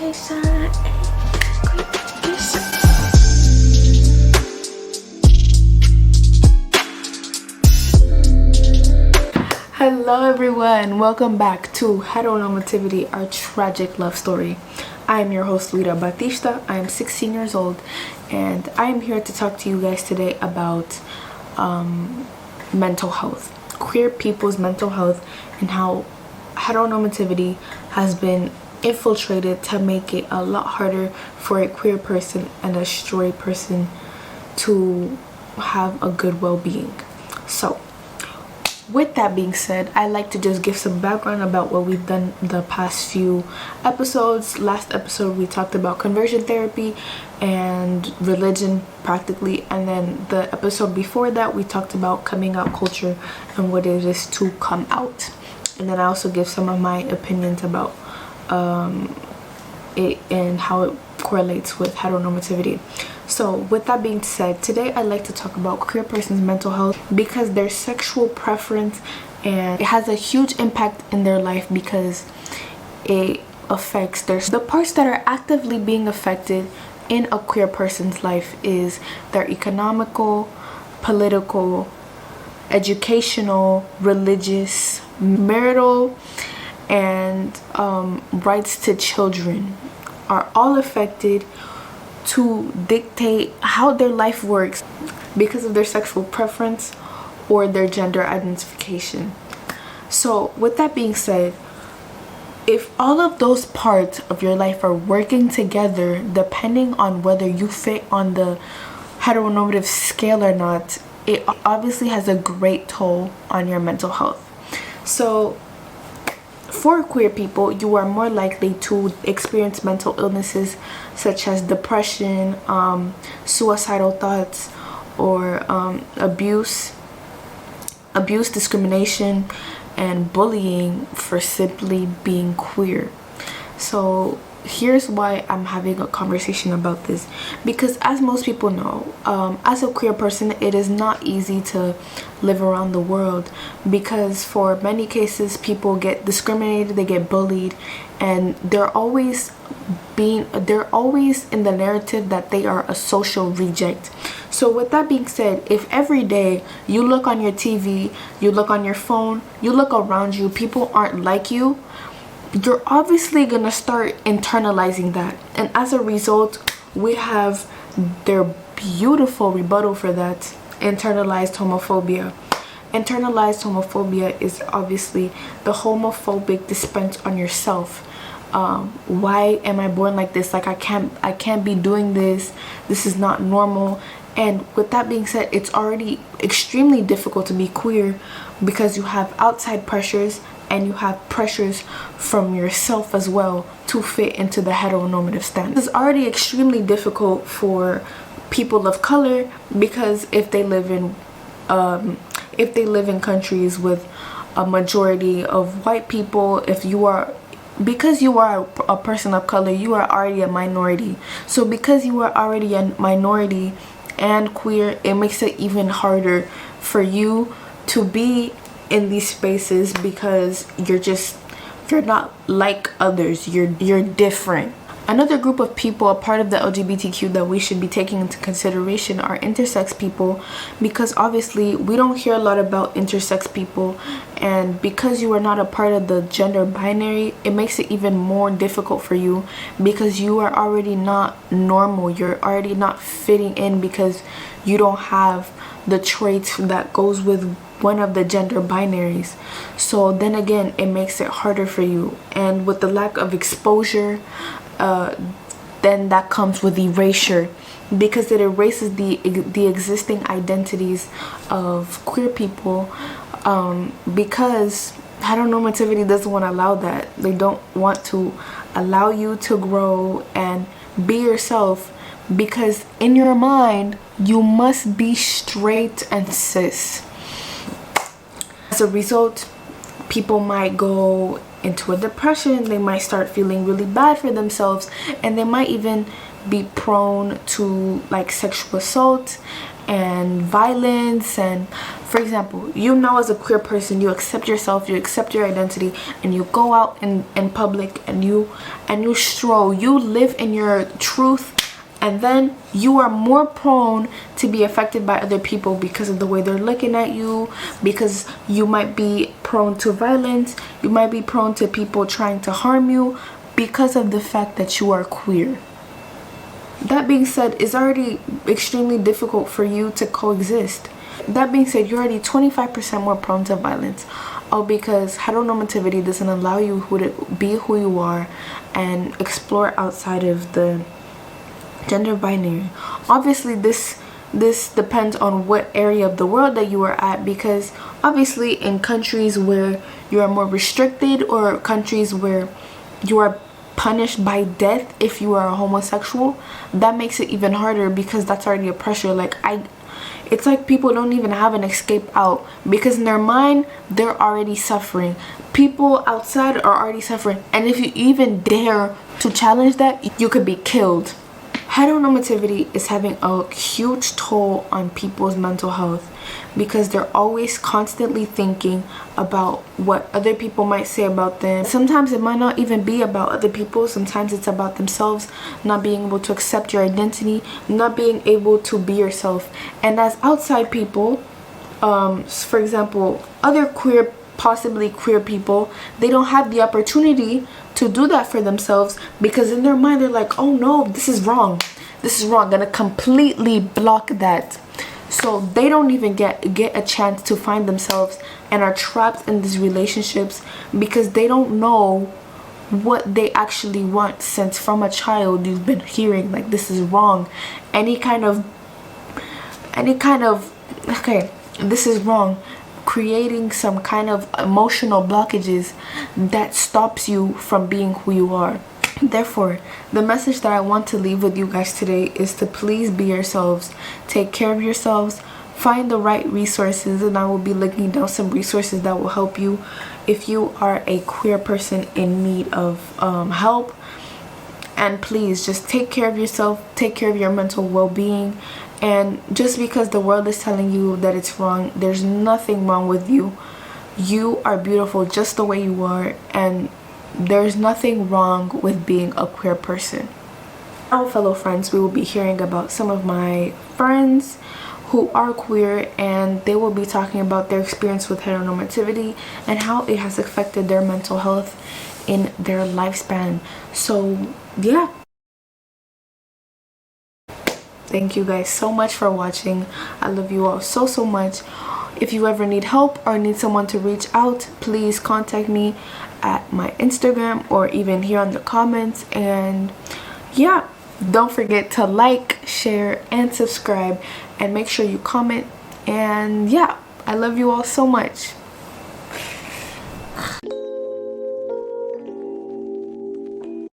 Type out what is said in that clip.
education. Hello everyone, welcome back to Heteronormativity, our tragic love story. I am your host Lita Batista. I am 16 years old and I am here to talk to you guys today about mental health, queer people's mental health, and how heteronormativity has been infiltrated to make it a lot harder for a queer person and a straight person to have a good well-being. So with that being said, I like to just give some background about what we've done the past few episodes. Last episode we talked about conversion therapy and religion practically, and then the episode before that we talked about coming out culture and what it is to come out. And then I also give some of my opinions about it and how it correlates with heteronormativity. So with that being said, today I'd like to talk about queer person's mental health because their sexual preference, and it has a huge impact in their life because it affects the parts that are actively being affected in a queer person's life is their economical, political, educational, religious, marital, and rights to children are all affected to dictate how their life works because of their sexual preference or their gender identification. So with that being said, if all of those parts of your life are working together, depending on whether you fit on the heteronormative scale or not, it obviously has a great toll on your mental health. So for queer people, you are more likely to experience mental illnesses such as depression, suicidal thoughts, or abuse, discrimination, and bullying for simply being queer. So here's why I'm having a conversation about this, because as most people know, as a queer person, it is not easy to live around the world because for many cases people get discriminated, they get bullied, and they're always in the narrative that they are a social reject. So with that being said, if every day you look on your TV, you look on your phone, you look around you, people aren't like you, you're obviously gonna start internalizing that. And as a result, we have their beautiful rebuttal for that: internalized homophobia. Internalized homophobia is obviously the homophobic dispense on yourself. Why am I born like this? Like I can't be doing this. This is not normal. And with that being said, it's already extremely difficult to be queer because you have outside pressures and you have pressures from yourself as well to fit into the heteronormative standard. It's already extremely difficult for people of color because if they live in countries with a majority of white people, because you are a person of color, you are already a minority. So because you are already a minority and queer, it makes it even harder for you to be in these spaces because you're not like others, you're different. Another group of people, a part of the LGBTQ that we should be taking into consideration are intersex people, because obviously we don't hear a lot about intersex people, and because you are not a part of the gender binary, it makes it even more difficult for you because you are already not normal, you're already not fitting in because you don't have the traits that goes with one of the gender binaries. So then again, it makes it harder for you, and with the lack of exposure, then that comes with erasure because it erases the existing identities of queer people, because heteronormativity doesn't want to allow that. They don't want to allow you to grow and be yourself because in your mind you must be straight and cis. As a result, people might go into a depression, they might start feeling really bad for themselves, and they might even be prone to like sexual assault and violence. And for example, you know, as a queer person, you accept yourself, you accept your identity, and you go out in public and you stroll, you live in your truth, and then you are more prone to be affected by other people because of the way they're looking at you, because you might be prone to violence, you might be prone to people trying to harm you because of the fact that you are queer. That being said, it's already extremely difficult for you to coexist. That being said, you're already 25% more prone to violence. Oh, because heteronormativity doesn't allow you to be who you are and explore outside of the gender binary. Obviously, this depends on what area of the world that you are at, because obviously in countries where you are more restricted, or countries where you are punished by death if you are a homosexual, that makes it even harder, because that's already a pressure. It's like people don't even have an escape out, because in their mind they're already suffering. People outside are already suffering, and if you even dare to challenge that, you could be killed. Heteronormativity is having a huge toll on people's mental health, because they're always constantly thinking about what other people might say about them. Sometimes it might not even be about other people, sometimes it's about themselves, not being able to accept your identity, not being able to be yourself. And as outside people, for example, other possibly queer people, they don't have the opportunity to do that for themselves, because in their mind they're like, oh no, this is wrong, gonna completely block that. So they don't even get a chance to find themselves, and are trapped in these relationships because they don't know what they actually want, since from a child you've been hearing like this is wrong, any kind of okay, this is wrong, creating some kind of emotional blockages that stops you from being who you are. Therefore, the message that I want to leave with you guys today is to please be yourselves, take care of yourselves, find the right resources, and I will be linking down some resources that will help you if you are a queer person in need of help. And please just take care of yourself, take care of your mental well-being. And just because the world is telling you that it's wrong, there's nothing wrong with you. You are beautiful just the way you are, and there's nothing wrong with being a queer person. Now, fellow friends, we will be hearing about some of my friends who are queer, and they will be talking about their experience with heteronormativity and how it has affected their mental health in their lifespan. So yeah, thank you guys so much for watching. I love you all so much. If you ever need help or need someone to reach out, please contact me at my Instagram or even here on the comments. And yeah, don't forget to like, share, and subscribe, and make sure you comment. And yeah, I love you all so much.